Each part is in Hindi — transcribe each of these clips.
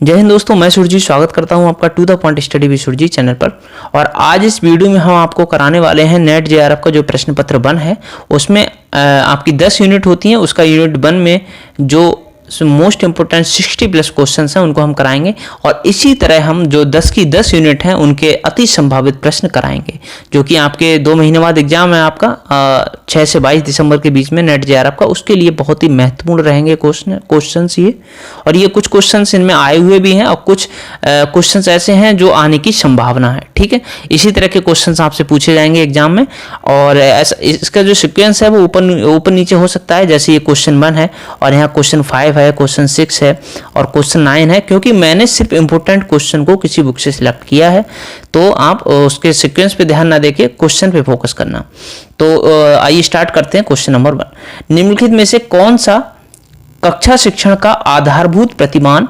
जय हिंद दोस्तों, मैं सुरजीत स्वागत करता हूं आपका to the point study with Surjit channel पर। और आज इस वीडियो में हम आपको कराने वाले हैं नेट जेआरएफ का जो प्रश्न पत्र 1 है उसमें आपकी 10 यूनिट होती हैं। उसका यूनिट 1 में जो मोस्ट इंपोर्टेंट 60+ क्वेश्चन हैं उनको हम कराएंगे और इसी तरह हम जो 10 की 10 यूनिट हैं उनके अति संभावित प्रश्न कराएंगे, जो कि आपके 2 महीने बाद एग्जाम है आपका 6 से 22 दिसंबर के बीच में नेट जेआरएफ का। उसके लिए बहुत ही महत्वपूर्ण रहेंगे क्वेश्चंस ये, और ये कुछ क्वेश्चंस इनमें आए हुए भी हैं और कुछ क्वेश्चंस ऐसे हैं जो आने की संभावना है। ठीक है, इसी तरह के क्वेश्चंस आपसे पूछे जाएंगे एग्जाम में, और इसका जो सिक्वेंस है वो ऊपर नीचे हो सकता है। जैसे ये क्वेश्चन 1 है और यहाँ क्वेश्चन 5 है, क्वेश्चन 6 है और क्वेश्चन 9 है, क्योंकि मैंने सिर्फ इंपोर्टेंट क्वेश्चन को किसी बुक से सिलेक्ट किया है। तो आप उसके सीक्वेंस पे ध्यान ना देके क्वेश्चन पे फोकस करना। तो आइए स्टार्ट करते हैं। क्वेश्चन नंबर 1, निम्नलिखित में से कौन सा कक्षा शिक्षण का आधारभूत प्रतिमान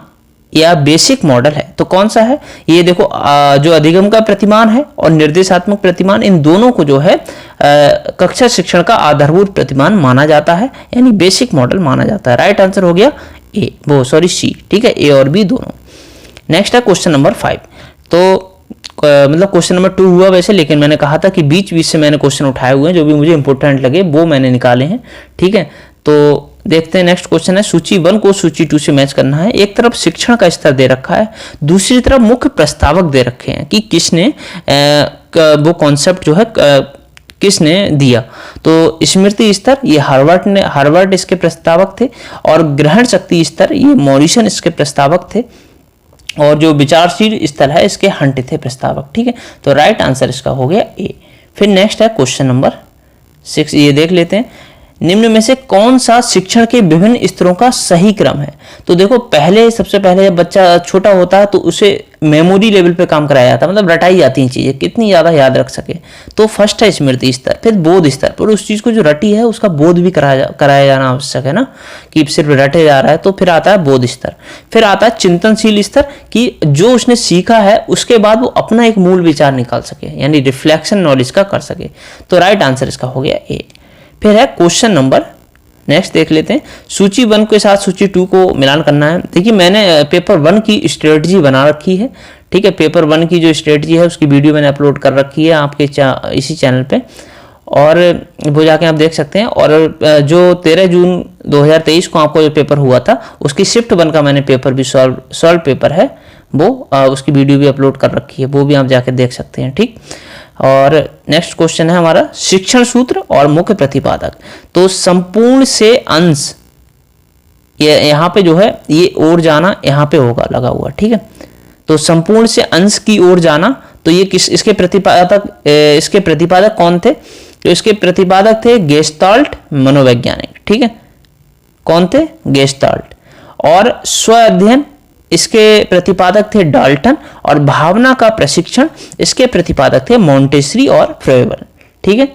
या बेसिक मॉडल है? तो कौन सा है ये? देखो, जो अधिगम का प्रतिमान है और निर्देशात्मक प्रतिमान, इन दोनों को जो है कक्षा शिक्षण का आधारभूत प्रतिमान माना जाता है, यानी बेसिक मॉडल माना जाता है। राइट आंसर हो गया सी। ठीक है, ए और बी दोनों। नेक्स्ट है क्वेश्चन नंबर 5। तो मतलब क्वेश्चन नंबर 2 हुआ वैसे, लेकिन मैंने कहा था कि बीच बीच से मैंने क्वेश्चन उठाए हुए हैं, जो भी मुझे इंपॉर्टेंट लगे वो मैंने निकाले हैं। ठीक है, तो देखते हैं। नेक्स्ट क्वेश्चन है, सूची 1 को सूची 2 से मैच करना है। एक तरफ शिक्षण का स्तर दे रखा है, दूसरी तरफ मुख्य प्रस्तावक दे रखे हैं कि किसने वो कॉन्सेप्ट जो है किसने दिया। तो स्मृति स्तर ये हार्वर्ड इसके प्रस्तावक थे, और ग्रहण शक्ति स्तर ये मॉरिसन इसके प्रस्तावक थे, और जो विचारशील स्तर है इसके हंट थे प्रस्तावक। ठीक है, तो राइट आंसर इसका हो गया ए। फिर नेक्स्ट है क्वेश्चन नंबर 6, ये देख लेते हैं। निम्न में से कौन सा शिक्षण के विभिन्न स्तरों का सही क्रम है? तो देखो, सबसे पहले जब बच्चा छोटा होता है तो उसे मेमोरी लेवल पे काम कराया जाता है, मतलब रटाई जाती हैं चीजें, कितनी ज्यादा याद रख सके। तो फर्स्ट है स्मृति स्तर, फिर बोध स्तर, पर उस चीज को जो रटी है उसका बोध भी कराया जाना आवश्यक है ना, कि सिर्फ रटे जा रहा है। तो फिर आता है बोध स्तर। फिर आता है चिंतनशील स्तर, कि जो उसने सीखा है उसके बाद वो अपना एक मूल विचार निकाल सके, यानी रिफ्लेक्शन नॉलेज का कर सके। तो राइट आंसर इसका हो गया ए। फिर है क्वेश्चन नंबर, नेक्स्ट देख लेते हैं। सूची 1 के साथ सूची 2 को मिलान करना है। देखिए, मैंने पेपर 1 की स्ट्रेटजी बना रखी है। ठीक है, पेपर 1 की जो स्ट्रेटजी है उसकी वीडियो मैंने अपलोड कर रखी है आपके इसी चैनल पे, और वो जाके आप देख सकते हैं। और जो 13 जून 2023 को आपको जो पेपर हुआ था उसकी शिफ्ट 1 का मैंने पेपर भी सॉल्व पेपर है वो, उसकी वीडियो भी अपलोड कर रखी है, वो भी आप जाके देख सकते हैं। ठीक, और नेक्स्ट क्वेश्चन है हमारा शिक्षण सूत्र और मुख्य प्रतिपादक। तो संपूर्ण से अंश, ये यहाँ पे जो है ये ओर जाना यहाँ पे होगा लगा हुआ। ठीक है, तो संपूर्ण से अंश की ओर जाना, तो ये इसके प्रतिपादक कौन थे? तो इसके प्रतिपादक थे गेस्टाल्ट मनोवैज्ञानिक। ठीक है, कौन थे? गेस्टाल्ट। और स्व अध्ययन, इसके प्रतिपादक थे डाल्टन, और भावना का प्रशिक्षण इसके प्रतिपादक थे मॉन्टेसरी और फ्रेबल। ठीक है,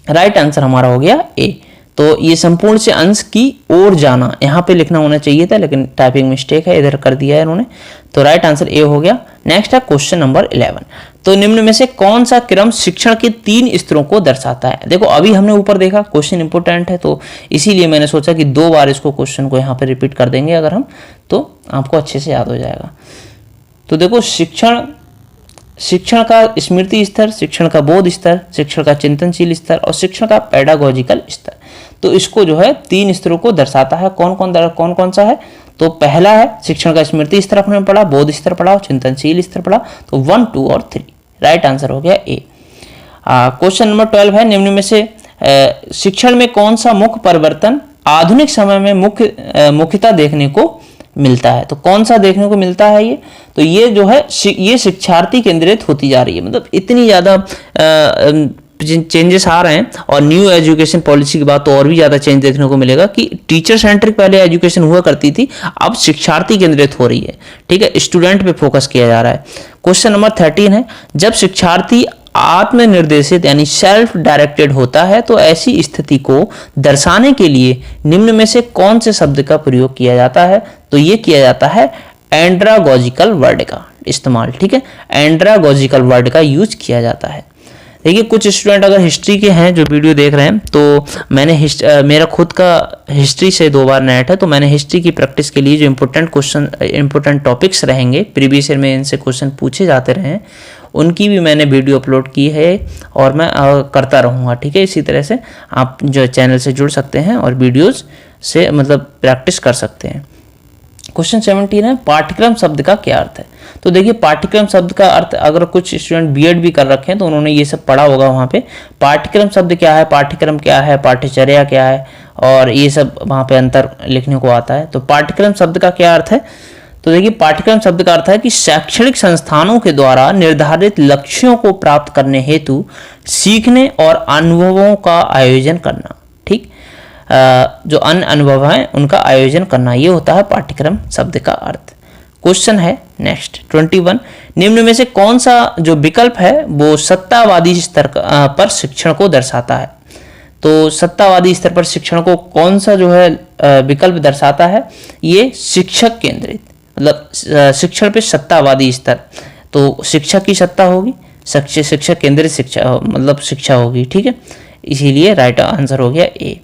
राइट आंसर हमारा हो गया ए। तो ये संपूर्ण से अंश की ओर जाना यहाँ पे लिखना होना चाहिए था, लेकिन टाइपिंग मिस्टेक है, इधर कर दिया है इन्होंने। तो राइट आंसर ए हो गया। नेक्स्ट है क्वेश्चन नंबर 11। तो निम्न में से कौन सा क्रम शिक्षण के 3 स्तरों को दर्शाता है? देखो, अभी हमने ऊपर देखा क्वेश्चन इंपोर्टेंट है, तो इसीलिए मैंने सोचा कि 2 बार इसको क्वेश्चन को यहाँ पे रिपीट कर देंगे अगर हम, तो आपको अच्छे से याद हो जाएगा। तो देखो, शिक्षण का स्मृति स्तर, शिक्षण का बोध स्तर, शिक्षण का चिंतनशील स्तर और शिक्षण का पेडागोजिकल स्तर। तो इसको जो है 3 स्तरों को दर्शाता है। कौन कौन सा है? तो पहला है शिक्षण का स्मृति स्तर अपने पढ़ा, बोध स्तर पढ़ा और चिंतनशील स्तर पढ़ा। तो 1, 2 और 3, राइट आंसर हो गया ए। क्वेश्चन नंबर 12 है, निम्न में से शिक्षण में कौन सा मुख्य परिवर्तन आधुनिक समय में मुख्यतः देखने को मिलता है? तो कौन सा देखने को मिलता है ये? तो ये जो है ये शिक्षार्थी केंद्रित होती जा रही है, मतलब इतनी ज़्यादा चेंजेस आ रहे हैं। और न्यू एजुकेशन पॉलिसी की बात तो और भी ज़्यादा चेंज देखने को मिलेगा, कि टीचर सेंट्रिक पहले एजुकेशन हुआ करती थी, अब शिक्षार्थी केंद्रित हो रही है। ठीक है, स्टूडेंट पे फोकस किया जा रहा है। क्वेश्चन नंबर 13 है, जब शिक्षार्थी आत्मनिर्देशित यानी सेल्फ डायरेक्टेड होता है तो ऐसी स्थिति को दर्शाने के लिए निम्न में से कौन से शब्द का प्रयोग किया जाता है? तो ये किया जाता है एंड्रागोजिकल वर्ड का इस्तेमाल। ठीक है, एंड्रागोजिकल वर्ड का यूज किया जाता है। देखिए कुछ स्टूडेंट अगर हिस्ट्री के हैं जो वीडियो देख रहे हैं, तो मैंने मेरा खुद का हिस्ट्री से 2 बार नेट है, तो मैंने हिस्ट्री की प्रैक्टिस के लिए जो इंपॉर्टेंट टॉपिक्स रहेंगे, प्रीवियस ईयर में इनसे क्वेश्चन पूछे जाते रहे हैं, उनकी भी मैंने वीडियो अपलोड की है और मैं करता रहूँगा। ठीक है, इसी तरह से आप जो चैनल से जुड़ सकते हैं और वीडियोज़ से मतलब प्रैक्टिस कर सकते हैं। क्वेश्चन 17 है, पाठ्यक्रम शब्द का क्या अर्थ है? तो देखिए पाठ्यक्रम शब्द का अर्थ, अगर कुछ स्टूडेंट बीएड भी कर रखे हैं तो उन्होंने ये सब पढ़ा होगा वहाँ पे। पाठ्यक्रम शब्द क्या है, पाठ्यक्रम क्या है, पाठ्यचर्या क्या है, और ये सब वहाँ पे अंतर लिखने को आता है। तो पाठ्यक्रम शब्द का क्या अर्थ है? तो देखिए पाठ्यक्रम शब्द का अर्थ है कि शैक्षणिक संस्थानों के द्वारा निर्धारित लक्ष्यों को प्राप्त करने हेतु सीखने और अनुभवों का आयोजन करना। ठीक, जो अन्य अनुभव हैं उनका आयोजन करना, ये होता है पाठ्यक्रम शब्द का अर्थ। क्वेश्चन है नेक्स्ट 21, निम्न में से कौन सा जो विकल्प है वो सत्तावादी स्तर पर शिक्षण को दर्शाता है? तो सत्तावादी स्तर पर शिक्षण को कौन सा जो है विकल्प दर्शाता है? ये शिक्षक केंद्रित, मतलब शिक्षण पे सत्तावादी स्तर, तो शिक्षक की सत्ता होगी, शिक्षक केंद्रित शिक्षा मतलब शिक्षा होगी। ठीक है, इसीलिए राइट आंसर हो गया ए।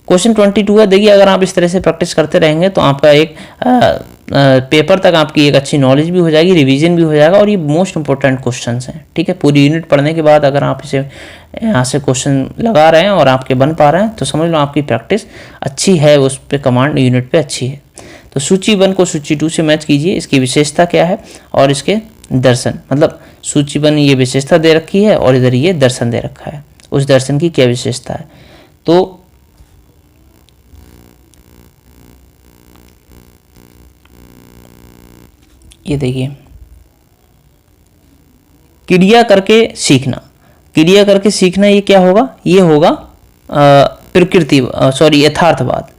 क्वेश्चन 22 है, देखिए अगर आप इस तरह से प्रैक्टिस करते रहेंगे तो आपका एक पेपर तक आपकी एक अच्छी नॉलेज भी हो जाएगी, रिवीजन भी हो जाएगा, और ये मोस्ट इंपॉर्टेंट क्वेश्चंस हैं। ठीक है, पूरी यूनिट पढ़ने के बाद अगर आप इसे यहाँ से क्वेश्चन लगा रहे हैं और आपके बन पा रहे हैं तो समझ लो आपकी प्रैक्टिस अच्छी है, उस पर कमांड यूनिट पे अच्छी है। तो सूची 1 को सूची 2 से मैच कीजिए, इसकी विशेषता क्या है और इसके दर्शन, मतलब सूची 1 ये विशेषता दे रखी है और इधर ये दर्शन दे रखा है, उस दर्शन की क्या विशेषता है। तो ये देखिए क्रिया करके सीखना, क्रिया करके सीखना ये क्या होगा? ये होगा यथार्थवाद।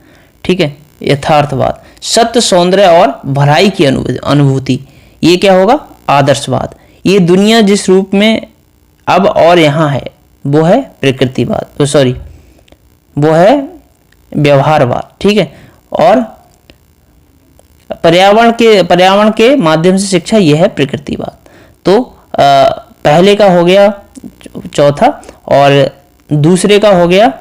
ठीक है, यथार्थवाद। सत्य, सौंदर्य और भलाई की अनुभूति, ये क्या होगा? आदर्शवाद। ये दुनिया जिस रूप में अब और यहाँ है वो है प्रकृतिवाद, वो है व्यवहारवाद। ठीक है, और पर्यावरण के माध्यम से शिक्षा, यह है प्रकृतिवाद। तो पहले का हो गया चौथा, और दूसरे का हो गया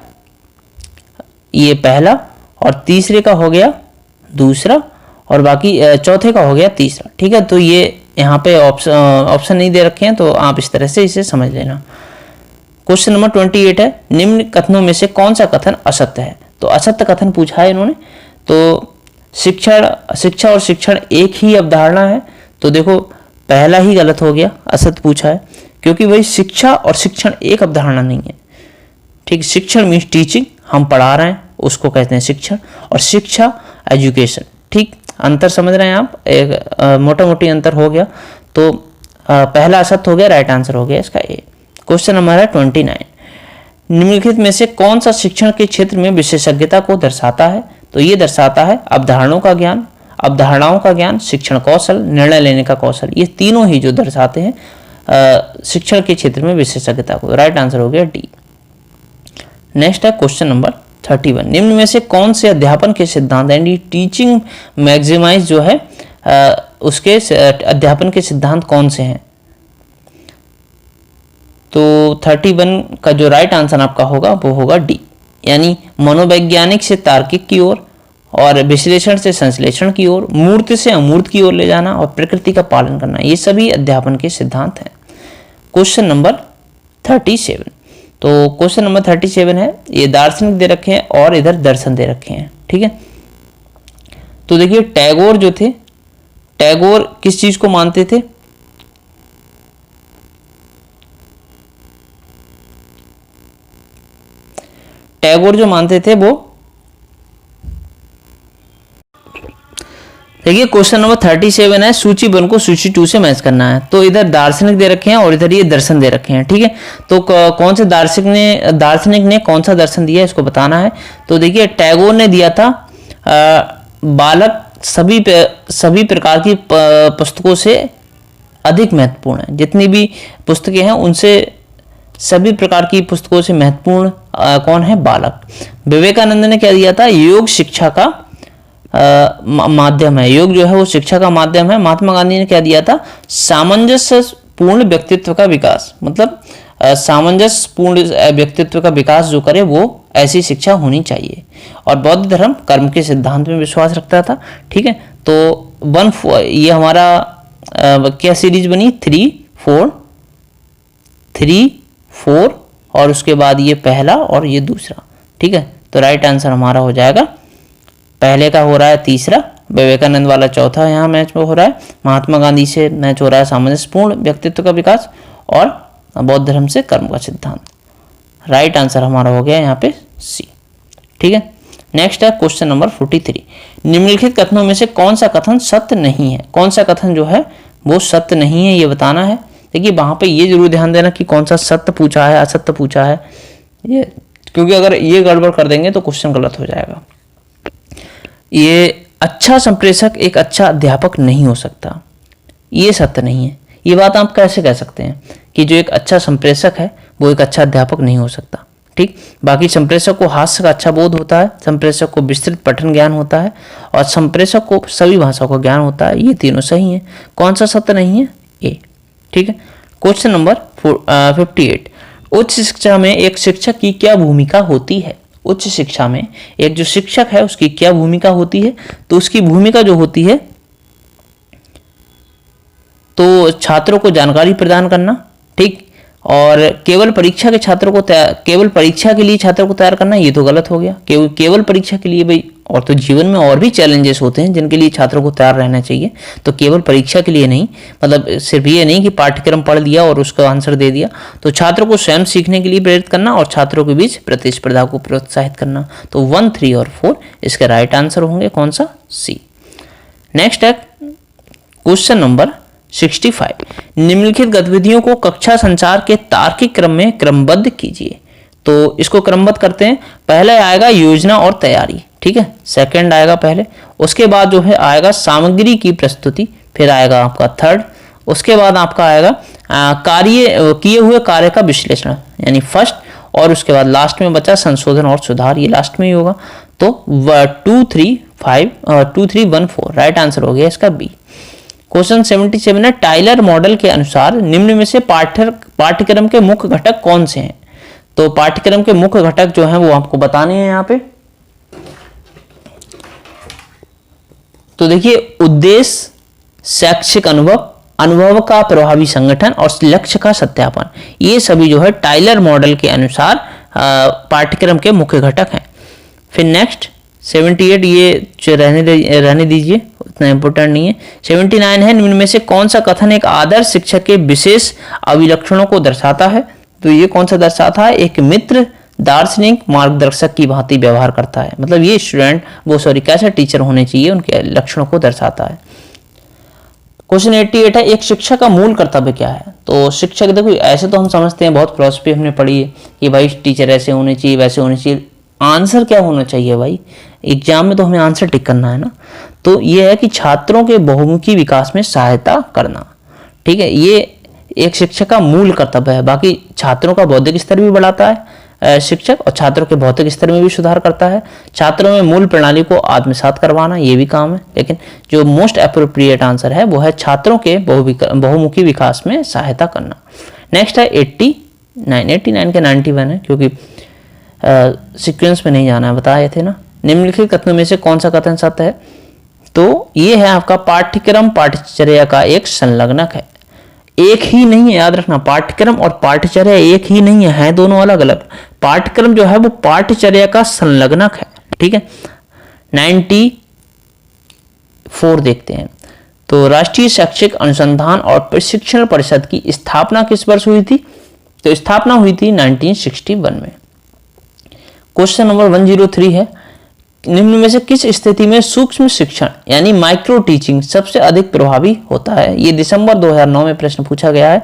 ये पहला, और तीसरे का हो गया दूसरा, और बाकी चौथे का हो गया तीसरा। ठीक है, तो ये यहाँ पे ऑप्शन नहीं दे रखे हैं, तो आप इस तरह से इसे समझ लेना। क्वेश्चन नंबर 28 है, निम्न कथनों में से कौन सा कथन असत्य है? तो असत्य कथन पूछा है इन्होंने। तो शिक्षा और शिक्षण एक ही अवधारणा है, तो देखो पहला ही गलत हो गया, असत्य पूछा है, क्योंकि भाई शिक्षा और शिक्षण एक अवधारणा नहीं है। ठीक, शिक्षण मीन्स टीचिंग, हम पढ़ा रहे हैं उसको कहते हैं शिक्षण, और शिक्षा एजुकेशन। ठीक, अंतर समझ रहे हैं आप, एक मोटा मोटी अंतर हो गया। तो पहला असत्य हो गया, राइट आंसर हो गया इसका ए। क्वेश्चन नंबर है 29, निम्नलिखित में से कौन सा शिक्षण के क्षेत्र में विशेषज्ञता को दर्शाता है? तो ये दर्शाता है अवधारणाओं का ज्ञान, शिक्षण कौशल, निर्णय लेने का कौशल, ये तीनों ही जो दर्शाते हैं शिक्षण के क्षेत्र में विशेषज्ञता को। राइट आंसर हो गया डी। नेक्स्ट है क्वेश्चन नंबर 31, निम्न में से कौन से अध्यापन के सिद्धांत यानी टीचिंग मैक्सिमाइज जो है उसके अध्यापन के सिद्धांत कौन से हैं? तो 31 का जो राइट आंसर आपका होगा वो होगा डी, यानी मनोवैज्ञानिक से तार्किक की ओर, और विश्लेषण से संश्लेषण की ओर, मूर्त से अमूर्त की ओर ले जाना, और प्रकृति का पालन करना, ये सभी अध्यापन के सिद्धांत हैं। क्वेश्चन नंबर 37, तो क्वेश्चन नंबर 37 है, ये दार्शनिक दे रखे हैं और इधर दर्शन दे रखे हैं। ठीक है, तो देखिए टैगोर जो थे, टैगोर किस चीज को मानते थे? टैगोर जो मानते थे वो, देखिए क्वेश्चन नंबर 37 है, सूची 1 को सूची 2 से मैच करना है। तो इधर दार्शनिक दे रखे हैं और इधर ये दर्शन दे रखे हैं। ठीक है, तो कौन से दार्शनिक ने कौन सा दर्शन दिया इसको बताना है। तो देखिए टैगोर ने दिया था बालक सभी प्रकार की पुस्तकों से अधिक महत्वपूर्ण है, जितनी भी पुस्तकें हैं उनसे सभी प्रकार की पुस्तकों से महत्वपूर्ण कौन है? बालक। विवेकानंद ने क्या दिया था? योग शिक्षा का माध्यम है, योग जो है वो शिक्षा का माध्यम है। महात्मा गांधी ने क्या दिया था? सामंजस्य पूर्ण व्यक्तित्व का विकास, मतलब सामंजस्यपूर्ण व्यक्तित्व का विकास जो करे वो ऐसी शिक्षा होनी चाहिए। और बौद्ध धर्म कर्म के सिद्धांत में विश्वास रखता था। ठीक है, तो ये हमारा क्या सीरीज बनी, 3, 4 और उसके बाद ये पहला और ये दूसरा। ठीक है, तो राइट आंसर हमारा हो जाएगा, पहले का हो रहा है तीसरा, विवेकानंद वाला चौथा यहाँ मैच में हो रहा है, महात्मा गांधी से मैच हो रहा है सामंजस्यपूर्ण व्यक्तित्व का विकास, और बौद्ध धर्म से कर्म का सिद्धांत। राइट आंसर हमारा हो गया यहाँ पे सी। ठीक है, नेक्स्ट है क्वेश्चन नंबर 43। निम्नलिखित कथनों में से कौन सा कथन सत्य नहीं है? कौन सा कथन जो है वो सत्य नहीं है, ये बताना है। देखिए वहां पे ये जरूर ध्यान देना कि कौन सा सत्य पूछा है, असत्य पूछा है, ये क्योंकि अगर ये गड़बड़ कर देंगे तो क्वेश्चन गलत हो जाएगा। ये अच्छा संप्रेषक एक अच्छा अध्यापक नहीं हो सकता, ये सत्य नहीं है। ये बात आप कैसे कह सकते हैं कि जो एक अच्छा संप्रेषक है वो एक अच्छा अध्यापक नहीं हो सकता? ठीक, बाकी संप्रेषक को हास्य का अच्छा बोध होता है, संप्रेषक को विस्तृत पठन ज्ञान होता है, और संप्रेषक को सभी भाषाओं का ज्ञान होता है। ये तीनों सही हैं। कौन सा सत्य नहीं है? ए। ठीक है, क्वेश्चन नंबर 58। उच्च शिक्षा में एक शिक्षक की क्या भूमिका होती है? उच्च शिक्षा में एक जो शिक्षक है उसकी क्या भूमिका होती है? तो उसकी भूमिका जो होती है तो छात्रों को जानकारी प्रदान करना। ठीक, और केवल परीक्षा के छात्रों को केवल परीक्षा के लिए छात्रों को तैयार करना, ये तो गलत हो गया। केवल परीक्षा के लिए भाई, और तो जीवन में और भी चैलेंजेस होते हैं जिनके लिए छात्रों को तैयार रहना चाहिए। तो केवल परीक्षा के लिए नहीं, मतलब सिर्फ ये नहीं कि पाठ्यक्रम पढ़ लिया और उसका आंसर दे दिया। तो छात्रों को स्वयं सीखने के लिए प्रेरित करना और छात्रों के बीच प्रतिस्पर्धा को प्रोत्साहित करना। तो 1, 3 और 4 इसके राइट आंसर होंगे। कौन सा? सी। नेक्स्ट है क्वेश्चन नंबर 65। निम्नलिखित गतिविधियों को कक्षा संचार के तार्किक क्रम में क्रमबद्ध कीजिए। तो इसको क्रमबद्ध करते हैं। पहले आएगा योजना और तैयारी। ठीक है, सेकंड आएगा पहले, उसके बाद जो है आएगा सामग्री की प्रस्तुति, फिर आएगा आपका थर्ड, उसके बाद आपका आएगा किए हुए कार्य का विश्लेषण यानी फर्स्ट, और उसके बाद लास्ट में बचा संशोधन और सुधार, ये लास्ट में ही होगा। तो 2, 3, 1, 4 राइट आंसर हो गया इसका बी। क्वेश्चन 77 है, टाइलर मॉडल के अनुसार निम्न में से पाठ्यक्रम के मुख्य घटक कौन से हैं? तो पाठ्यक्रम के मुख्य घटक जो हैं वो आपको बताने हैं यहाँ पे। तो देखिए, उद्देश्य, शैक्षिक अनुभव का प्रभावी संगठन और लक्ष्य का सत्यापन, ये सभी जो है टाइलर मॉडल के अनुसार पाठ्यक्रम के मुख्य घटक हैं। फिर नेक्स्ट 78, ये रहने दीजिए, उतना इंपोर्टेंट नहीं है। 79 है, निम्न में से कौन सा कथन एक आदर्श शिक्षक के विशेष अभिलक्षणों को दर्शाता है? तो ये कौन सा दर्शाता है? एक मित्र, दार्शनिक, मार्गदर्शक की भांति व्यवहार करता है। मतलब ये कैसे टीचर होने चाहिए उनके लक्षणों को दर्शाता है। क्वेश्चन 88 है, एक शिक्षक का मूल कर्तव्य क्या है? तो शिक्षक, देखो ऐसे तो हम समझते हैं, बहुत फिलॉसफी हमने पढ़ी है कि भाई टीचर ऐसे होने चाहिए, वैसे होने चाहिए। आंसर क्या होना चाहिए भाई? एग्जाम में तो हमें आंसर टिक करना है ना। तो ये है कि छात्रों के बहुमुखी विकास में सहायता करना। ठीक है, ये एक शिक्षक का मूल कर्तव्य है। बाकी छात्रों का बौद्धिक स्तर भी बढ़ाता है शिक्षक, और छात्रों के भौतिक स्तर में भी सुधार करता है। छात्रों में मूल प्रणाली को आत्मसात करवाना, ये भी काम है। लेकिन जो मोस्ट अप्रोप्रिएट आंसर है वो है छात्रों के बहुमुखी विकास में सहायता करना। नेक्स्ट है 89 के 91 है, क्योंकि सीक्वेंस में नहीं जाना है, बताए थे ना। निम्नलिखित कथनों में से कौन सा कथन सत्य है? तो ये है आपका पाठ्यक्रम पाठचर्या का एक संलग्नक है। एक ही नहीं है, याद रखना, पाठ्यक्रम और पाठचर्या एक ही नहीं है, दोनों अलग अलग। पाठ्यक्रम जो है वो पाठचर्या का संलग्नक है। ठीक है, 94 देखते हैं। तो राष्ट्रीय शैक्षिक अनुसंधान और प्रशिक्षण परिषद की स्थापना किस वर्ष हुई थी? तो स्थापना हुई थी 1961 में। क्वेश्चन नंबर 103 है, निम्न में से किस स्थिति में सूक्ष्म शिक्षण यानी माइक्रो टीचिंग सबसे अधिक प्रभावी होता है? ये दिसंबर 2009 में प्रश्न पूछा गया है।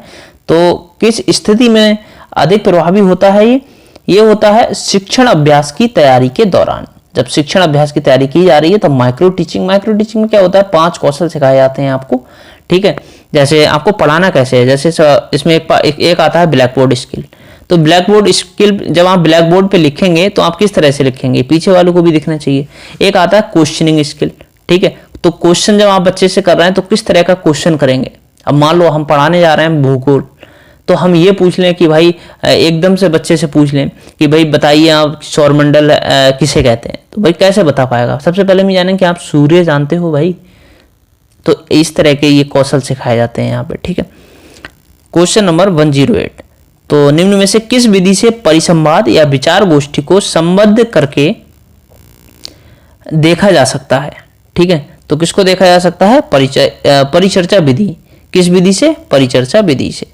तो किस स्थिति में अधिक प्रभावी होता है? ये होता है शिक्षण अभ्यास की तैयारी के दौरान। जब शिक्षण अभ्यास की तैयारी की जा रही है तब माइक्रो टीचिंग में क्या होता है? 5 कौशल सिखाए जाते हैं आपको। ठीक है, जैसे आपको पढ़ाना कैसे है, जैसे इसमें एक आता है ब्लैक बोर्ड स्किल। तो ब्लैक बोर्ड स्किल, जब आप ब्लैक बोर्ड पे लिखेंगे तो आप किस तरह से लिखेंगे, पीछे वालों को भी दिखना चाहिए। एक आता है क्वेश्चनिंग स्किल। ठीक है, तो क्वेश्चन जब आप बच्चे से कर रहे हैं तो किस तरह का क्वेश्चन करेंगे। अब मान लो हम पढ़ाने जा रहे हैं भूगोल, तो हम ये पूछ लें कि भाई एकदम से बच्चे से पूछ लें कि भाई बताइए आप सौरमंडल किसे कहते हैं, तो भाई कैसे बता पाएगा। सबसे पहले हम जानें कि आप सूर्य जानते हो भाई, तो इस तरह के ये कौशल सिखाए जाते हैं यहाँ पे, ठीक है। क्वेश्चन नंबर 108, तो निम्न में से किस विधि से परिसंवाद या विचार गोष्ठी को संबद्ध करके देखा जा सकता है, ठीक है। तो किसको देखा जा सकता है, परिचर्चा विधि। किस विधि से, परिचर्चा विधि से।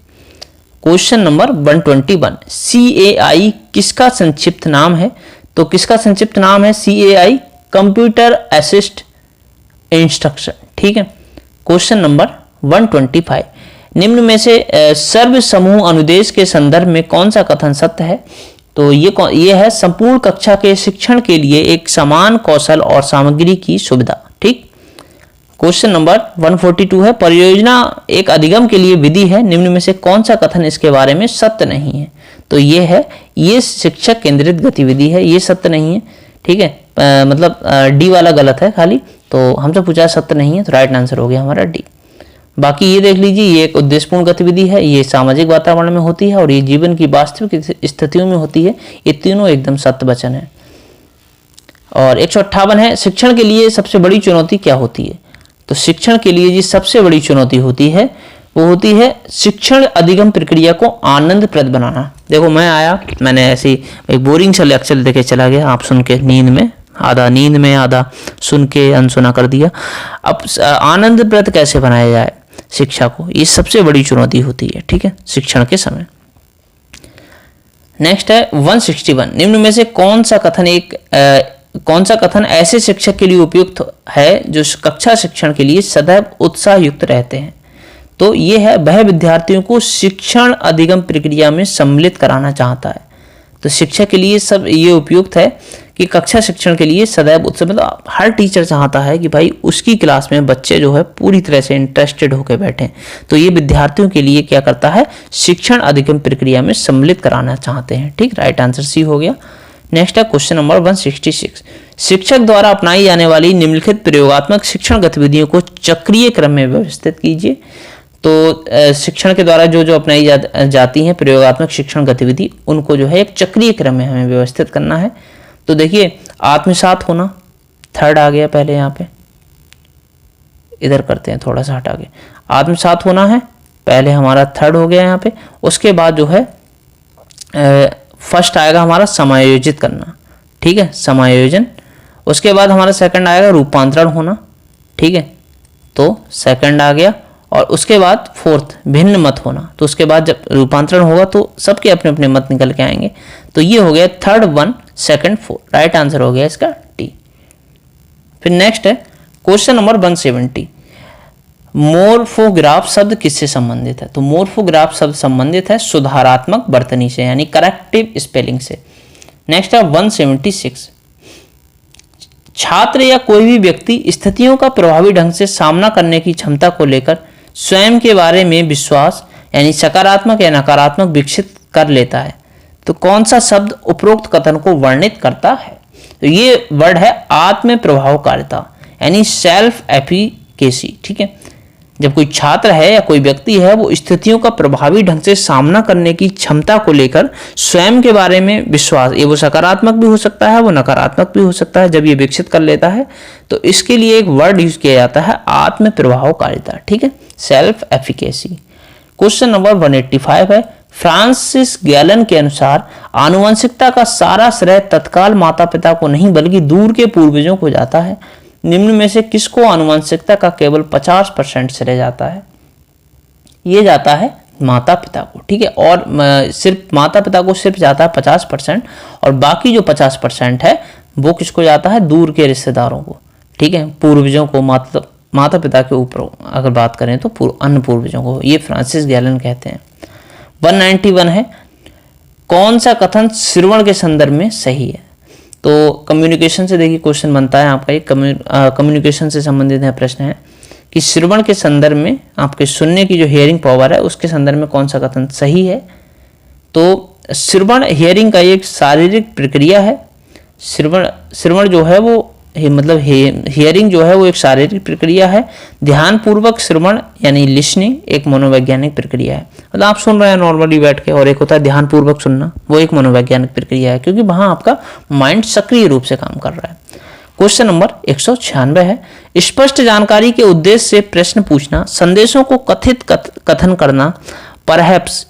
क्वेश्चन नंबर 121, CAI किसका संक्षिप्त नाम है, तो किसका संक्षिप्त नाम है CAI, कंप्यूटर असिस्ट इंस्ट्रक्शन, ठीक है। क्वेश्चन नंबर 125, निम्न में से सर्व समूह अनुदेश के संदर्भ में कौन सा कथन सत्य है, तो ये है संपूर्ण कक्षा के शिक्षण के लिए एक समान कौशल और सामग्री की सुविधा, ठीक। क्वेश्चन नंबर 142 है, परियोजना एक अधिगम के लिए विधि है, निम्न में से कौन सा कथन इसके बारे में सत्य नहीं है, तो ये है, ये शिक्षक केंद्रित गतिविधि है, ये सत्य नहीं है, ठीक है। मतलब डी वाला गलत है खाली, तो हमसे पूछा सत्य नहीं है, तो राइट आंसर हो गया हमारा डी। बाकी ये देख लीजिए, ये एक उद्देश्यपूर्ण गतिविधि है, ये सामाजिक वातावरण में होती है और ये जीवन की वास्तविक स्थितियों में होती है, ये तीनों एकदम सत्य वचन है। और 158 है, शिक्षण के लिए सबसे बड़ी चुनौती क्या होती है, तो शिक्षण के लिए जी सबसे बड़ी चुनौती होती है, वो होती है शिक्षण अधिगम प्रक्रिया को आनंदप्रद बनाना। देखो मैं आया, मैंने ऐसी एक बोरिंग सा लेक्चर देके चला गया, आप सुन के नींद में आधा सुन के अनसुना कर दिया। अब आनंदप्रद कैसे बनाया जाए शिक्षा को, ये सबसे बड़ी चुनौती होती है, ठीक है, शिक्षण के समय। नेक्स्ट है 161, निम्न में से कौन सा कथन ऐसे शिक्षक के लिए उपयुक्त है जो कक्षा शिक्षण के लिए सदैव उत्साह युक्त रहते हैं, तो ये है, वह विद्यार्थियों को शिक्षण अधिगम प्रक्रिया में सम्मिलित कराना चाहता है। तो शिक्षक के लिए सब ये उपयुक्त है कि कक्षा शिक्षण के लिए सदैव उत्साह, मतलब हर टीचर चाहता है कि भाई उसकी क्लास में बच्चे जो है पूरी तरह से इंटरेस्टेड होकर बैठें, तो ये विद्यार्थियों के लिए क्या करता है, शिक्षण अधिगम प्रक्रिया में सम्मिलित कराना चाहते हैं, ठीक। राइट आंसर सी हो गया। नेक्स्ट है क्वेश्चन नंबर 166, शिक्षक द्वारा अपनाई जाने वाली निम्नलिखित प्रयोगात्मक शिक्षण गतिविधियों को चक्रीय क्रम में व्यवस्थित कीजिए। तो शिक्षण के द्वारा जो अपनाई जाती हैं प्रयोगात्मक शिक्षण गतिविधि, उनको जो है एक चक्रीय क्रम में हमें व्यवस्थित करना है। तो देखिए, आत्मसात होना थर्ड आ गया पहले, यहाँ पे इधर करते हैं थोड़ा सा हटा के, आत्मसात होना है पहले हमारा थर्ड हो गया यहाँ पे। उसके बाद जो है फर्स्ट आएगा हमारा समायोजित करना, ठीक है, समायोजन। उसके बाद हमारा सेकंड आएगा रूपांतरण होना, ठीक है, तो सेकंड आ गया। और उसके बाद फोर्थ भिन्न मत होना, तो उसके बाद जब रूपांतरण होगा तो सबके अपने अपने मत निकल के आएंगे। तो ये हो गया थर्ड 1 सेकंड 4, राइट आंसर हो गया इसका टी। फिर नेक्स्ट है क्वेश्चन नंबर 170, मोर्फोग्राफ शब्द किससे संबंधित है, तो मोर्फोग्राफ शब्द संबंधित है सुधारात्मक वर्तनी से, यानी करेक्टिव स्पेलिंग से। नेक्स्ट है 176, छात्र या कोई भी व्यक्ति स्थितियों का प्रभावी ढंग से सामना करने की क्षमता को लेकर स्वयं के बारे में विश्वास यानी सकारात्मक या नकारात्मक विकसित कर लेता है, तो कौन सा शब्द उपरोक्त कथन को वर्णित करता है, तो ये वर्ड है आत्म प्रभावकारिता यानी सेल्फ एफिकेसी, ठीक है। जब कोई छात्र है या कोई व्यक्ति है वो स्थितियों का प्रभावी ढंग से सामना करने की क्षमता को लेकर स्वयं के बारे में विश्वास, ये वो सकारात्मक भी हो सकता है वो नकारात्मक भी हो सकता है, जब ये विकसित कर लेता है तो इसके लिए एक वर्ड यूज किया जाता है आत्म प्रभावकारिता, ठीक है, सेल्फ एफिकेसी। क्वेश्चन नंबर 185 है, फ्रांसिस गैलन के अनुसार आनुवंशिकता का सारा श्रेय तत्काल माता पिता को नहीं बल्कि दूर के पूर्वजों को जाता है, निम्न में से किसको आनुवंशिकता का केवल 50% श्रेय जाता है, ये जाता है माता पिता को, ठीक है। और सिर्फ माता पिता को सिर्फ जाता है 50% और बाकी जो 50% है वो किसको जाता है, दूर के रिश्तेदारों को, ठीक है, पूर्वजों को, माता पिता के ऊपर अगर बात करें तो अन्य पूर्वजों को, ये फ्रांसिस गैलन कहते हैं। 191 है, कौन सा कथन श्रवण के संदर्भ में सही है, तो कम्युनिकेशन से देखिए क्वेश्चन बनता है आपका, ये कम्युनिकेशन से संबंधित है प्रश्न है कि श्रवण के संदर्भ में आपके सुनने की जो हियरिंग पावर है उसके संदर्भ में कौन सा कथन सही है, तो श्रवण हियरिंग का एक शारीरिक प्रक्रिया है, श्रवण जो है वो मतलब हियरिंग जो है वो एक शारीरिक प्रक्रिया है, ध्यानपूर्वक श्रवण यानी लिसनिंग एक मनोवैज्ञानिक प्रक्रिया है। मतलब आप सुन रहे हैं नॉर्मली बैठ के, और एक होता है ध्यानपूर्वक सुनना, वो एक मनोवैज्ञानिक प्रक्रिया है, क्योंकि वहाँ आपका माइंड सक्रिय रूप से काम कर रहा है। क्वेश्चन नंबर 196 है, स्पष्ट जानकारी के उद्देश्य से प्रश्न पूछना, संदेशों को कथन करना, परहैप्स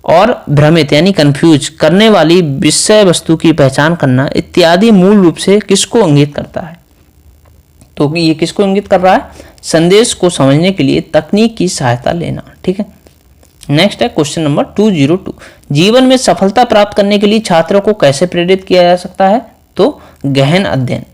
और भ्रमित यानी कंफ्यूज करने वाली विषय वस्तु की पहचान करना इत्यादि मूल रूप से किसको इंगित करता है? तो ये किसको इंगित कर रहा है? संदेश को समझने के लिए तकनीक की सहायता लेना। ठीक है, नेक्स्ट है क्वेश्चन नंबर 202, जीवन में सफलता प्राप्त करने के लिए छात्रों को कैसे प्रेरित किया जा सकता है? तो गहन अध्ययन,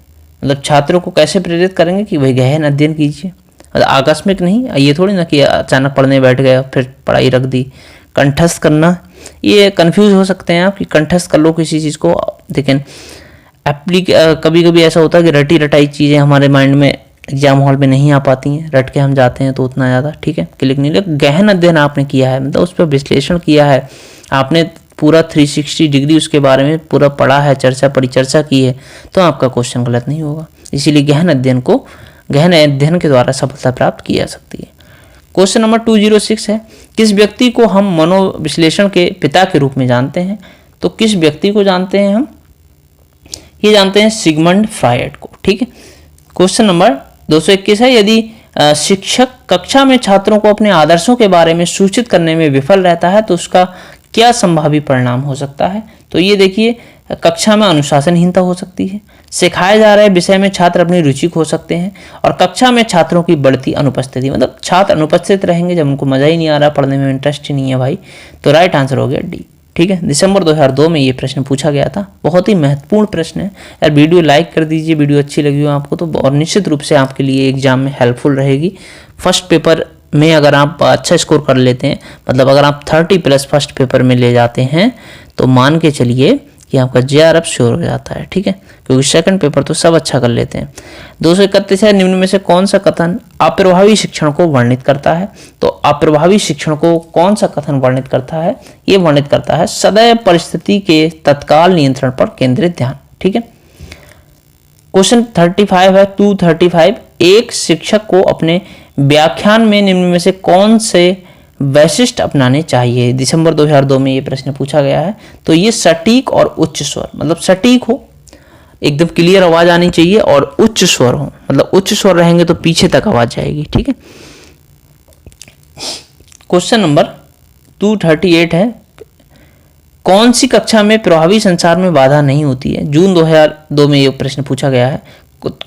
मतलब छात्रों को कैसे प्रेरित करेंगे कि भाई गहन अध्ययन कीजिए, मतलब आकस्मिक नहीं, ये थोड़ी ना कि अचानक पढ़ने बैठ गए फिर पढ़ाई रख दी। कंठस्थ करना, ये कंफ्यूज हो सकते हैं आप कि कंठस्थ कर लो किसी चीज़ को, लेकिन कभी कभी ऐसा होता है कि रटी रटाई चीज़ें हमारे माइंड में एग्जाम हॉल में नहीं आ पाती हैं, रट के हम जाते हैं तो उतना ज़्यादा ठीक है क्लिक नहीं, लेकिन गहन अध्ययन आपने किया है, मतलब उस पर विश्लेषण किया है आपने, पूरा 360 डिग्री उसके बारे में पूरा पढ़ा है, परिचर्चा की है, तो आपका क्वेश्चन गलत नहीं होगा। इसीलिए गहन अध्ययन के द्वारा सफलता प्राप्त की जा सकती है। क्वेश्चन नंबर 206 है, किस व्यक्ति को हम मनोविश्लेषण के पिता के रूप में जानते हैं? तो किस व्यक्ति को जानते हैं हम? ये जानते हैं सिगमंड फ्रायड को। ठीक है, क्वेश्चन नंबर 221 है, यदि शिक्षक कक्षा में छात्रों को अपने आदर्शों के बारे में सूचित करने में विफल रहता है तो उसका क्या संभावी परिणाम हो सकता है? तो ये देखिए, कक्षा में अनुशासनहीनता हो सकती है, सिखाए जा रहे विषय में छात्र अपनी रुचि खो सकते हैं, और कक्षा में छात्रों की बढ़ती अनुपस्थिति, मतलब छात्र अनुपस्थित रहेंगे जब उनको मजा ही नहीं आ रहा, पढ़ने में इंटरेस्ट ही नहीं है भाई। तो राइट आंसर हो गया डी। ठीक है, दिसंबर 2002 में ये प्रश्न पूछा गया था, बहुत ही महत्वपूर्ण प्रश्न है यार। वीडियो लाइक कर दीजिए, वीडियो अच्छी लगी हो आपको तो, और निश्चित रूप से आपके लिए एग्जाम में हेल्पफुल रहेगी। फर्स्ट पेपर में अगर आप अच्छा स्कोर कर लेते हैं, मतलब अगर आप 30+ फर्स्ट पेपर में ले जाते हैं, तो मान के चलिए कि आपका JRF श्योर हो जाता है। ठीक है, क्योंकि सेकंड पेपर तो सब अच्छा कर लेते हैं। 231 है, निम्न में से कौन सा कथन अप्रभावी शिक्षण को वर्णित करता है? तो अप्रभावी शिक्षण को कौन सा कथन वर्णित करता है? ये वर्णित करता है सदैव परिस्थिति के तत्काल नियंत्रण पर केंद्रित ध्यान। ठीक है, क्वेश्चन 35 है, 235, एक शिक्षक को अपने व्याख्यान में निम्न में से कौन से वैशिष्ट अपनाने चाहिए? दिसंबर 2002 में ये प्रश्न पूछा गया है। तो ये सटीक और उच्च स्वर, मतलब सटीक हो, एकदम क्लियर आवाज आनी चाहिए, और उच्च स्वर हो, मतलब उच्च स्वर रहेंगे तो पीछे तक आवाज जाएगी। ठीक है, क्वेश्चन नंबर 238 है, कौन सी कक्षा में प्रभावी संचार में बाधा नहीं होती है? जून 2002 में ये प्रश्न पूछा गया है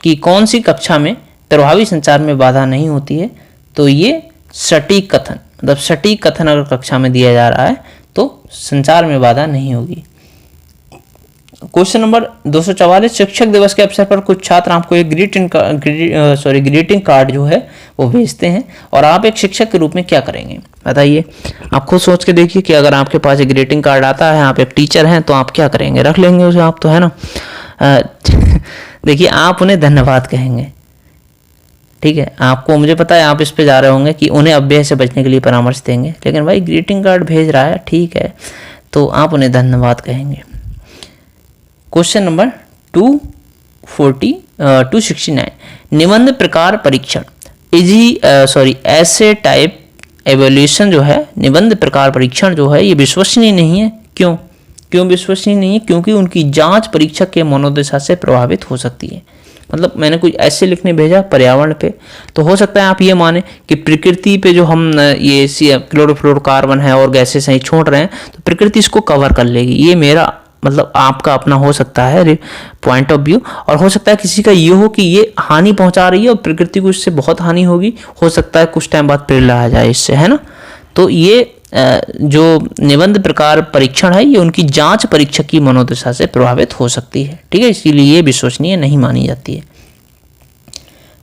कि कौन सी कक्षा में प्रभावी संचार में बाधा नहीं होती है? तो ये सटीक कथन, मतलब सटीक कथन अगर कक्षा में दिया जा रहा है तो संचार में बाधा नहीं होगी। क्वेश्चन नंबर 244, शिक्षक दिवस के अवसर पर कुछ छात्र आपको एक ग्रीटिंग कार्ड जो है वो भेजते हैं, और आप एक शिक्षक के रूप में क्या करेंगे? बताइए, आप खुद सोच के देखिए कि अगर आपके पास एक ग्रीटिंग कार्ड आता है, आप एक टीचर हैं, तो आप क्या करेंगे? रख लेंगे उसे आप, तो है ना। देखिए, आप उन्हें धन्यवाद कहेंगे। ठीक है, आपको, मुझे पता है आप इस पे जा रहे होंगे कि उन्हें अव्यय से बचने के लिए परामर्श देंगे, लेकिन भाई ग्रीटिंग कार्ड भेज रहा है, ठीक है, तो आप उन्हें धन्यवाद कहेंगे। क्वेश्चन नंबर 269, निबंध प्रकार परीक्षण ऐसे टाइप एवोल्यूशन जो है, निबंध प्रकार परीक्षण जो है, ये विश्वसनीय नहीं है। क्यों विश्वसनीय नहीं है? क्योंकि उनकी जांच परीक्षक के मनोदशा से प्रभावित हो सकती है। मतलब मैंने कुछ ऐसे लिखने भेजा पर्यावरण पे, तो हो सकता है आप ये माने कि प्रकृति पे जो हम ये क्लोरोफ्लोरोकार्बन है और गैसेस हैं छोड़ रहे हैं, तो प्रकृति इसको कवर कर लेगी। ये मेरा, मतलब आपका अपना हो सकता है पॉइंट ऑफ व्यू, और हो सकता है किसी का ये हो कि ये हानि पहुंचा रही है और प्रकृति को इससे बहुत हानि होगी, हो सकता है कुछ टाइम बाद पिघल आ जाए इससे, है ना। तो ये जो निबंध प्रकार परीक्षण है, ये उनकी जांच परीक्षक की मनोदशा से प्रभावित हो सकती है। ठीक है, इसीलिए ये विश्वसनीय नहीं मानी जाती है।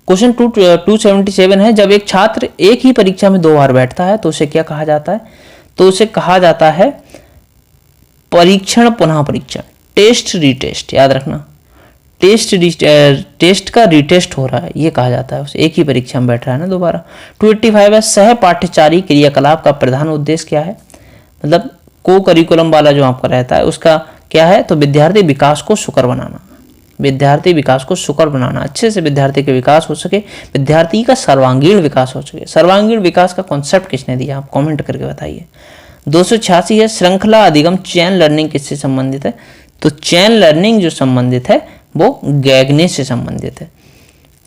क्वेश्चन 277 है, जब एक छात्र एक ही परीक्षा में 2 बार बैठता है तो उसे क्या कहा जाता है? तो उसे कहा जाता है परीक्षण पुनः परीक्षण, टेस्ट रीटेस्ट। याद रखना, टेस्ट का रिटेस्ट हो रहा है, ये कहा जाता है उसे। एक ही परीक्षा में बैठ रहा है ना दोबारा। 285 है, सह पाठ्यचारी क्रियाकलाप का प्रधान उद्देश्य क्या है? मतलब को करिकुलम वाला जो आपका रहता है उसका क्या है? तो विद्यार्थी विकास को सुकर बनाना। विद्यार्थी विकास को सुकर बनाना, अच्छे से विद्यार्थी का विकास हो सके, विद्यार्थी का सर्वांगीण विकास हो सके। सर्वांगीण विकास का कॉन्सेप्ट किसने दिया, आप कमेंट करके बताइए। 286 है श्रृंखला अधिगम, चेन लर्निंग किससे संबंधित है? तो चेन लर्निंग जो संबंधित है वो गैगने से संबंधित है।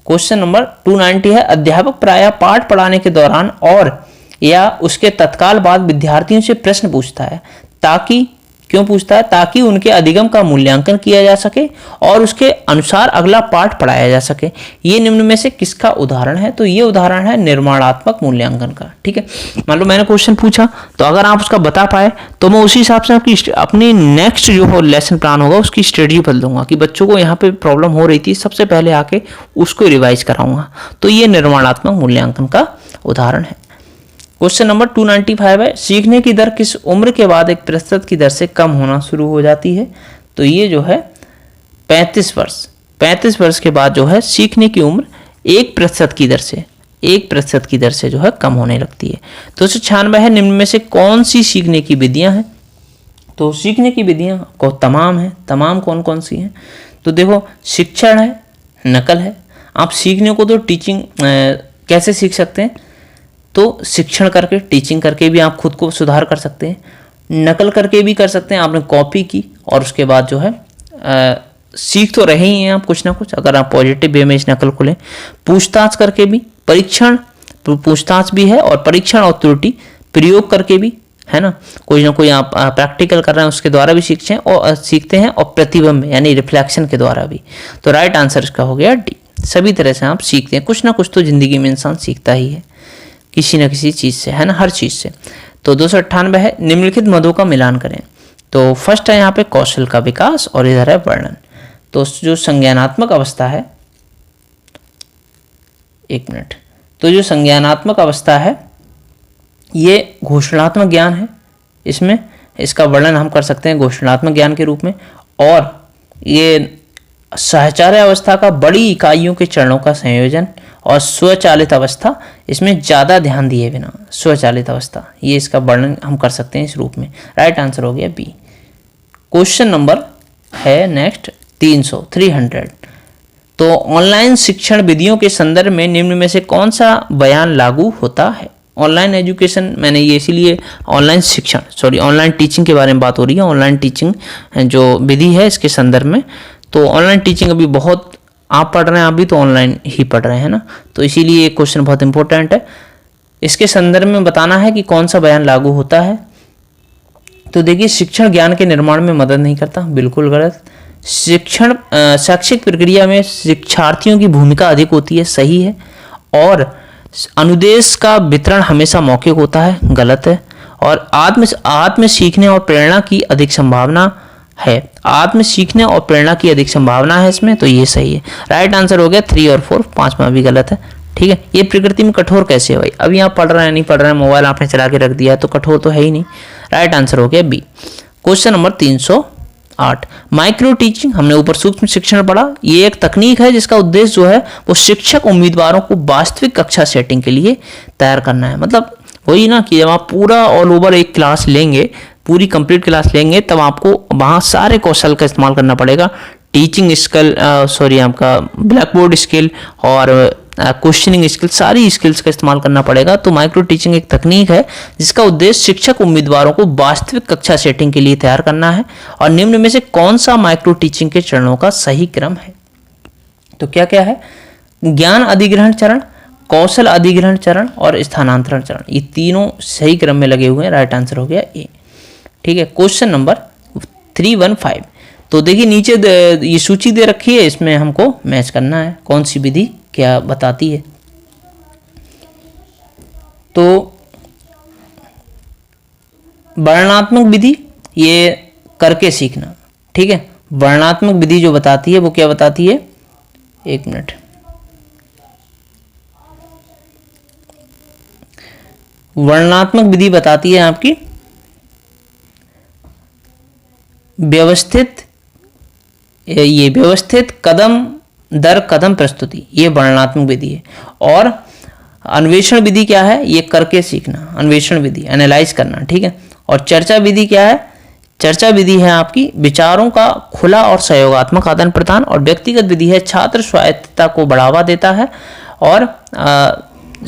क्वेश्चन नंबर 290 है अध्यापक प्रायः पाठ पढ़ाने के दौरान और या उसके तत्काल बाद विद्यार्थियों से प्रश्न पूछता है, ताकि क्यों पूछता है? ताकि उनके अधिगम का मूल्यांकन किया जा सके और उसके अनुसार अगला पाठ पढ़ाया जा सके। ये निम्न में से किसका उदाहरण है? तो ये उदाहरण है निर्माणात्मक मूल्यांकन का। ठीक है, मान लो मैंने क्वेश्चन पूछा, तो अगर आप उसका बता पाए तो मैं उसी हिसाब से आपकी अपनी नेक्स्ट जो लेसन प्लान होगा उसकी स्ट्रेटजी बदल दूंगा कि बच्चों को यहाँ पे प्रॉब्लम हो रही थी, सबसे पहले आके उसको रिवाइज कराऊंगा। तो ये निर्माणात्मक मूल्यांकन का उदाहरण है। क्वेश्चन नंबर 295 है सीखने की दर किस उम्र के बाद एक प्रतिशत की दर से कम होना शुरू हो जाती है? तो ये जो है 35 वर्ष। 35 वर्ष के बाद जो है सीखने की उम्र 1% की दर से जो है कम होने लगती है। 296 है निम्न में से कौन सी सीखने की विधियां हैं? तो सीखने की विधियां को तमाम है, तमाम कौन कौन सी हैं? तो देखो शिक्षण है, नकल है। आप सीखने को तो टीचिंग कैसे सीख सकते हैं? तो शिक्षण करके, टीचिंग करके भी आप खुद को सुधार कर सकते हैं, नकल करके भी कर सकते हैं, आपने कॉपी की और उसके बाद जो है सीख तो रहे ही हैं आप कुछ ना कुछ, अगर आप पॉजिटिव वे में इस नकल को लें। पूछताछ करके भी, परीक्षण, पूछताछ भी है और परीक्षण और त्रुटि प्रयोग करके भी है ना कोई आप प्रैक्टिकल कर रहे हैं उसके द्वारा भी सीखते हैं और प्रतिबिंब यानी रिफ्लेक्शन के द्वारा भी। तो राइट आंसर इसका हो गया डी। सभी तरह से आप सीखते हैं, कुछ ना कुछ तो जिंदगी में इंसान सीखता ही है किसी न किसी चीज़ से, है ना, हर चीज़ से। तो 298 है निम्नलिखित मदों का मिलान करें। तो फर्स्ट है यहाँ पे कौशल का विकास और इधर है वर्णन। तो जो संज्ञानात्मक अवस्था है, एक मिनट, तो जो संज्ञानात्मक अवस्था है ये घोषणात्मक ज्ञान है, इसमें इसका वर्णन हम कर सकते हैं घोषणात्मक ज्ञान के रूप में। और ये साहचर्य अवस्था का बड़ी इकाइयों के चरणों का संयोजन और स्वचालित अवस्था, इसमें ज़्यादा ध्यान दिए बिना स्वचालित अवस्था, ये इसका वर्णन हम कर सकते हैं इस रूप में। राइट आंसर हो गया बी। क्वेश्चन नंबर है नेक्स्ट 300। तो ऑनलाइन शिक्षण विधियों के संदर्भ में निम्न में से कौन सा बयान लागू होता है? ऑनलाइन एजुकेशन, मैंने ये इसीलिए ऑनलाइन टीचिंग के बारे में बात हो रही है। ऑनलाइन टीचिंग जो विधि है इसके संदर्भ में, तो ऑनलाइन टीचिंग अभी बहुत आप पढ़ रहे हैं, आप भी तो ऑनलाइन ही पढ़ रहे हैं ना, तो इसीलिए ये क्वेश्चन बहुत इंपॉर्टेंट है। इसके संदर्भ में बताना है कि कौन सा बयान लागू होता है। तो देखिए शिक्षण ज्ञान के निर्माण में मदद नहीं करता, बिल्कुल गलत। शिक्षण शैक्षिक प्रक्रिया में शिक्षार्थियों की भूमिका अधिक होती है, सही है। और अनुदेश का वितरण हमेशा मौखिक होता है, गलत है। और आत्म सीखने और प्रेरणा की अधिक संभावना है, आत्म सीखने और प्रेरणा की अधिक संभावना है इसमें, तो ये सही है। राइट आंसर हो गया 3 और 4, 5वां भी गलत है। ठीक है, ये प्रकृति में कठोर कैसे है भाई? अभी आप पढ़ रहे हैं, नहीं पढ़ रहे हैं, मोबाइल आपने चला के रख दिया है तो कठोर तो है ही नहीं। राइट आंसर हो गया B. Question number 308 micro teaching, हमने ऊपर सूक्ष्म शिक्षण पढ़ा। ये एक तकनीक है जिसका उद्देश्य जो है वो शिक्षक उम्मीदवारों को वास्तविक कक्षा सेटिंग के लिए तैयार करना है। मतलब वही ना कि जब आप पूरा ऑल ओवर एक क्लास लेंगे, पूरी कंप्लीट क्लास लेंगे, तब आपको वहाँ सारे कौशल का इस्तेमाल करना पड़ेगा। टीचिंग स्किल, आपका ब्लैक बोर्ड स्किल और क्वेश्चनिंग स्किल, सारी स्किल्स का इस्तेमाल करना पड़ेगा। तो माइक्रो टीचिंग एक तकनीक है जिसका उद्देश्य शिक्षक उम्मीदवारों को वास्तविक कक्षा सेटिंग के लिए तैयार करना है। और निम्न में से कौन सा माइक्रो टीचिंग के चरणों का सही क्रम है? तो क्या क्या है? ज्ञान अधिग्रहण चरण, कौशल अधिग्रहण चरण और स्थानांतरण चरण, ये तीनों सही क्रम में लगे हुए हैं। राइट आंसर हो गया ए। ठीक है, क्वेश्चन नंबर 315। तो देखिए नीचे ये सूची दे रखी है, इसमें हमको मैच करना है कौन सी विधि क्या बताती है। तो वर्णनात्मक विधि, ये करके सीखना। ठीक है, वर्णनात्मक विधि जो बताती है वो क्या बताती है? एक मिनट, वर्णनात्मक विधि बताती है आपकी व्यवस्थित कदम दर कदम प्रस्तुति, ये वर्णनात्मक विधि है। और अन्वेषण विधि क्या है? ये करके सीखना, अन्वेषण विधि, एनालाइज करना। ठीक है, और चर्चा विधि क्या है? चर्चा विधि है आपकी विचारों का खुला और सहयोगात्मक आदान प्रदान, और व्यक्तिगत विधि है छात्र स्वायत्तता को बढ़ावा देता है और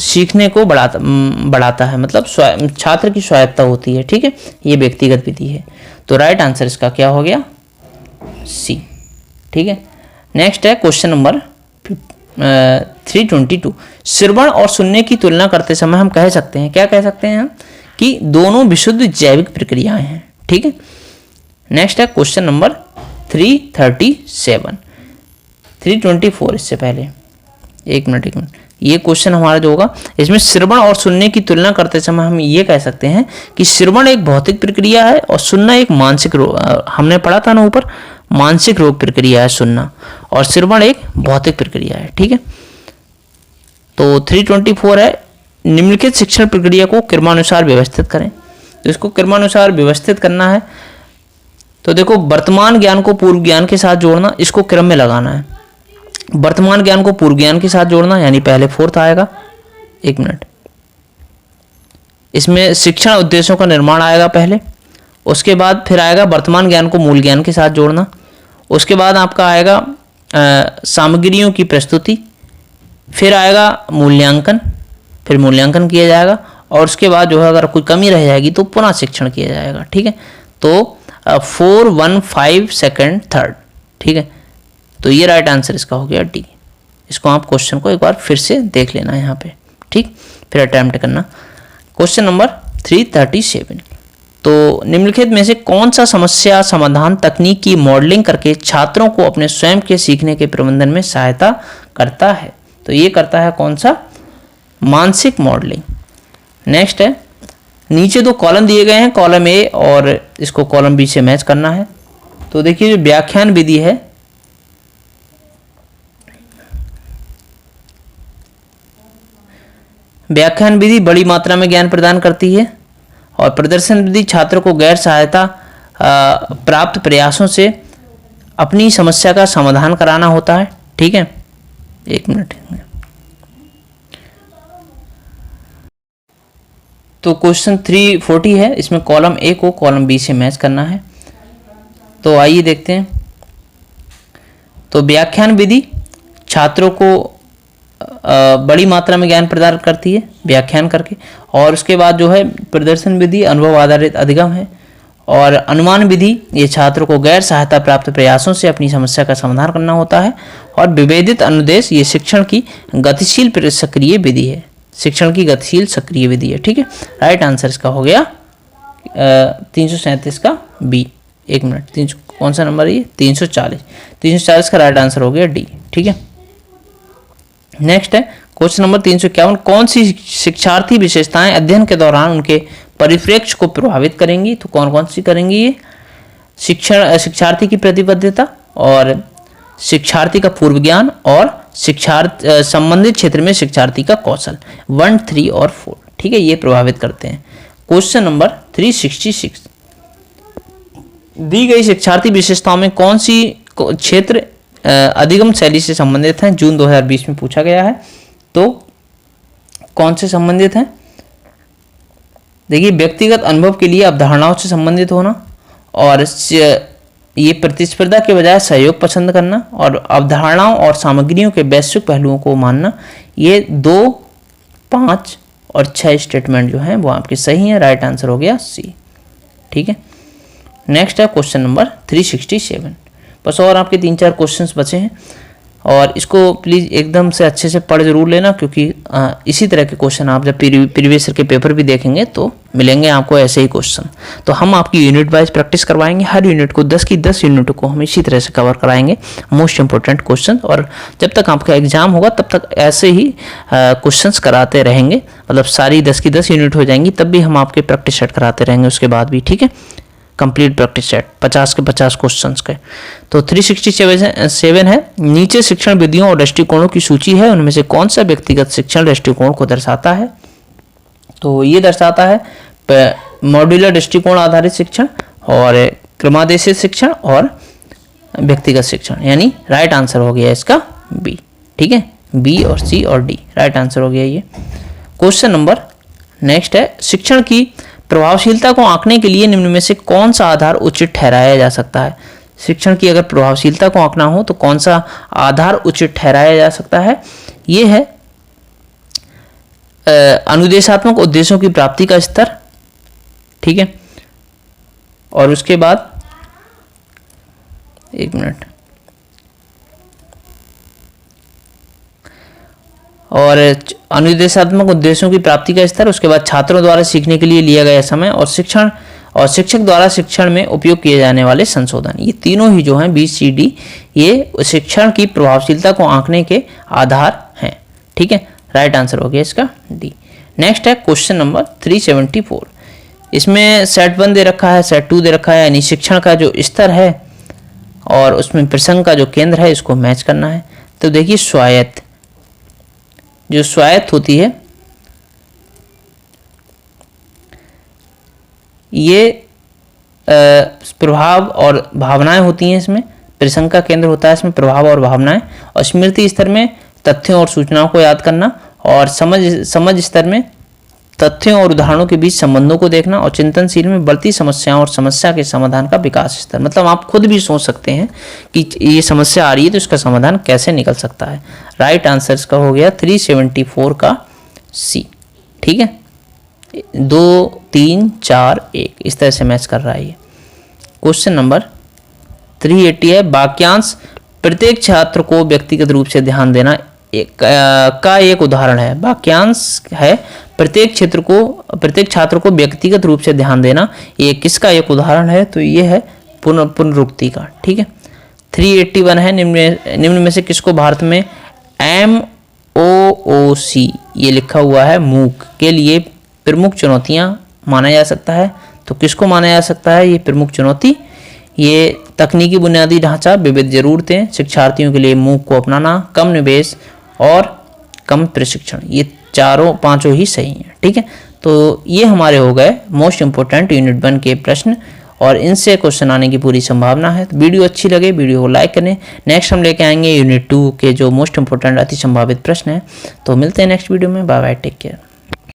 सीखने को बढ़ाता है, मतलब छात्र की स्वायत्तता होती है, ठीक है, ये व्यक्तिगत विधि है। तो राइट आंसर इसका क्या हो गया, सी, ठीक है। नेक्स्ट है क्वेश्चन नंबर 322। श्रवण और सुनने की तुलना करते समय हम कह सकते हैं, क्या कह सकते हैं हम, कि दोनों विशुद्ध जैविक प्रक्रियाएं हैं, ठीक है। नेक्स्ट है क्वेश्चन नंबर 337, 324, इससे पहले एक मिनट, ये क्वेश्चन हमारा जो होगा इसमें श्रवण और सुनने की तुलना करते समय हम ये कह सकते हैं कि श्रवण एक भौतिक प्रक्रिया है और सुनना एक मानसिक रोग, हमने पढ़ा था ना ऊपर, मानसिक रोग प्रक्रिया है सुनना, और श्रवण एक भौतिक प्रक्रिया है, ठीक है। तो 324 है, निम्नलिखित शिक्षण प्रक्रिया को क्रमानुसार व्यवस्थित करें। तो इसको क्रमानुसार व्यवस्थित करना है, तो देखो वर्तमान ज्ञान को पूर्व ज्ञान के साथ जोड़ना, इसको क्रम में लगाना है। वर्तमान ज्ञान को पूर्व ज्ञान के साथ जोड़ना, यानी पहले फोर्थ आएगा, एक मिनट, इसमें शिक्षण उद्देश्यों का निर्माण आएगा पहले, उसके बाद फिर आएगा वर्तमान ज्ञान को मूल ज्ञान के साथ जोड़ना, उसके बाद आपका आएगा सामग्रियों की प्रस्तुति, फिर आएगा मूल्यांकन, फिर मूल्यांकन किया जाएगा, और उसके बाद जो है अगर कोई कमी रह जाएगी तो पुनः शिक्षण किया जाएगा, ठीक है। तो 4, 1, 5, सेकंड, थर्ड, ठीक है। तो ये राइट आंसर इसका हो गया डी। इसको आप क्वेश्चन को एक बार फिर से देख लेना यहाँ पे, ठीक, फिर अटेम्प्ट करना। क्वेश्चन नंबर 337, तो निम्नलिखित में से कौन सा समस्या समाधान तकनीक की मॉडलिंग करके छात्रों को अपने स्वयं के सीखने के प्रबंधन में सहायता करता है। तो ये करता है कौन सा, मानसिक मॉडलिंग। नेक्स्ट है, नीचे दो कॉलम दिए गए हैं, कॉलम ए और इसको कॉलम बी से मैच करना है। तो देखिए जो व्याख्यान विधि है, व्याख्यान विधि बड़ी मात्रा में ज्ञान प्रदान करती है, और प्रदर्शन विधि छात्रों को गैर सहायता प्राप्त प्रयासों से अपनी समस्या का समाधान कराना होता है, ठीक है। एक मिनट, तो क्वेश्चन 340 है, इसमें कॉलम ए को कॉलम बी से मैच करना है। तो आइए देखते हैं। तो व्याख्यान विधि छात्रों को बड़ी मात्रा में ज्ञान प्रदान करती है व्याख्यान करके, और उसके बाद जो है प्रदर्शन विधि अनुभव आधारित अधिगम है, और अनुमान विधि ये छात्रों को गैर सहायता प्राप्त प्रयासों से अपनी समस्या का समाधान करना होता है, और विभेदित अनुदेश ये शिक्षण की गतिशील सक्रिय विधि है, शिक्षण की गतिशील सक्रिय विधि है, ठीक है। राइट आंसर इसका हो गया 337 का बी। एक मिनट, कौन सा नंबर है ये, 340 का राइट आंसर हो गया डी, ठीक है। नेक्स्ट है क्वेश्चन नंबर 351, कौन सी शिक्षार्थी विशेषताएं अध्ययन के दौरान उनके परिप्रेक्ष्य को प्रभावित करेंगी। तो कौन कौन सी करेंगी ये, शिक्षार्थी की प्रतिबद्धता, और शिक्षार्थी का पूर्व ज्ञान, और संबंधित क्षेत्र में शिक्षार्थी का कौशल, 1, 3 और 4, ठीक है, ये प्रभावित करते हैं। क्वेश्चन नंबर 366, दी गई शिक्षार्थी विशेषताओं में कौन सी क्षेत्र अधिगम शैली से संबंधित हैं, जून 2020 में पूछा गया है। तो कौन से संबंधित हैं, देखिए व्यक्तिगत अनुभव के लिए अवधारणाओं से संबंधित होना, और ये प्रतिस्पर्धा के बजाय सहयोग पसंद करना, और अवधारणाओं और सामग्रियों के वैश्विक पहलुओं को मानना। ये 2, 5 और 6 स्टेटमेंट जो हैं वो आपके सही हैं, राइट आंसर हो गया सी, ठीक है। नेक्स्ट है क्वेश्चन नंबर 367, बस और आपके 3-4 क्वेश्चंस बचे हैं, और इसको प्लीज़ एकदम से अच्छे से पढ़ जरूर लेना, क्योंकि इसी तरह के क्वेश्चन आप जब प्रीवियस ईयर के पेपर भी देखेंगे तो मिलेंगे आपको ऐसे ही क्वेश्चन। तो हम आपकी यूनिट वाइज प्रैक्टिस करवाएंगे, हर यूनिट को 10 की 10 यूनिट को हम इसी तरह से कवर कराएंगे, मोस्ट इंपॉर्टेंट क्वेश्चन, और जब तक आपका एग्जाम होगा तब तक ऐसे ही क्वेश्चंस कराते रहेंगे, मतलब सारी 10 की 10 यूनिट हो जाएंगी, तब भी हम आपके प्रैक्टिस सेट कराते रहेंगे उसके बाद भी, ठीक है। कंप्लीट प्रैक्टिस सेट 50 के 50 क्वेश्चंस के। तो 367 है, नीचे शिक्षण विधियों और दृष्टिकोणों की सूची है, उनमें से कौन सा व्यक्तिगत शिक्षण दृष्टिकोण को दर्शाता है। तो ये दर्शाता है मॉड्यूलर दृष्टिकोण आधारित शिक्षण, और क्रमादेशित शिक्षण, और व्यक्तिगत शिक्षण, यानी राइट आंसर हो गया इसका बी, ठीक है। बी और सी और डी राइट आंसर हो गया ये। क्वेश्चन नंबर नेक्स्ट है, शिक्षण की प्रभावशीलता को आंकने के लिए निम्न में से कौन सा आधार उचित ठहराया जा सकता है? शिक्षण की अगर प्रभावशीलता को आंकना हो तो कौन सा आधार उचित ठहराया जा सकता है? ये है अनुदेशात्मक उद्देश्यों की प्राप्ति का स्तर, ठीक है। और उसके बाद एक मिनट, और अनुदेशात्मक उद्देश्यों की प्राप्ति का स्तर, उसके बाद छात्रों द्वारा सीखने के लिए लिया गया समय, और शिक्षण और शिक्षक द्वारा शिक्षण में उपयोग किए जाने वाले संशोधन। ये तीनों ही जो हैं BCD, ये शिक्षण की प्रभावशीलता को आंकने के आधार हैं, ठीक है। राइट आंसर हो गया इसका डी। नेक्स्ट है क्वेश्चन नंबर 374। इसमें सेट 1 दे रखा है, सेट 2 दे रखा है, यानी शिक्षण का जो स्तर है और उसमें प्रसंग का जो केंद्र है इसको मैच करना है। तो देखिए स्वायत्त, जो स्वायत्त होती है ये प्रभाव और भावनाएं होती हैं, इसमें प्रसंग का केंद्र होता है, इसमें प्रभाव और भावनाएं, और स्मृति स्तर में तथ्यों और सूचनाओं को याद करना, और समझ स्तर में तथ्यों और उदाहरणों के बीच संबंधों को देखना, और चिंतनशील में बढ़ती समस्याओं और समस्या के समाधान का विकास स्तर। मतलब आप खुद भी सोच सकते हैं कि ये समस्या आ रही है तो इसका समाधान कैसे निकल सकता है। राइट आंसर इसका हो गया 374 का सी, ठीक है। 2 3 4 1 इस तरह से मैच कर रहा है ये। क्वेश्चन नंबर 380 है, वाक्यांश प्रत्येक छात्र को व्यक्तिगत रूप से ध्यान देना का एक उदाहरण है। वाक्यांश है प्रत्येक छात्र को व्यक्तिगत रूप से ध्यान देना, ये किसका एक उदाहरण है? तो ये है पुनरुक्ति का, ठीक है। 381 है, निम्न में से किसको भारत में MOOC ये लिखा हुआ है मूक के लिए प्रमुख चुनौतियां माना जा सकता है? तो किसको माना जा सकता है ये प्रमुख चुनौती? ये तकनीकी बुनियादी ढांचा, विविध जरूरतें, शिक्षार्थियों के लिए मूक को अपनाना, कम निवेश और कम प्रशिक्षण, ये पांचों ही सही हैं, ठीक है। तो ये हमारे हो गए मोस्ट इंपोर्टेंट यूनिट 1 के प्रश्न, और इनसे क्वेश्चन आने की पूरी संभावना है। तो वीडियो अच्छी लगे वीडियो को लाइक करें। नेक्स्ट हम लेके आएंगे यूनिट 2 के जो मोस्ट इंपोर्टेंट अति संभावित प्रश्न हैं। तो मिलते हैं नेक्स्ट वीडियो में। Bye bye, take care.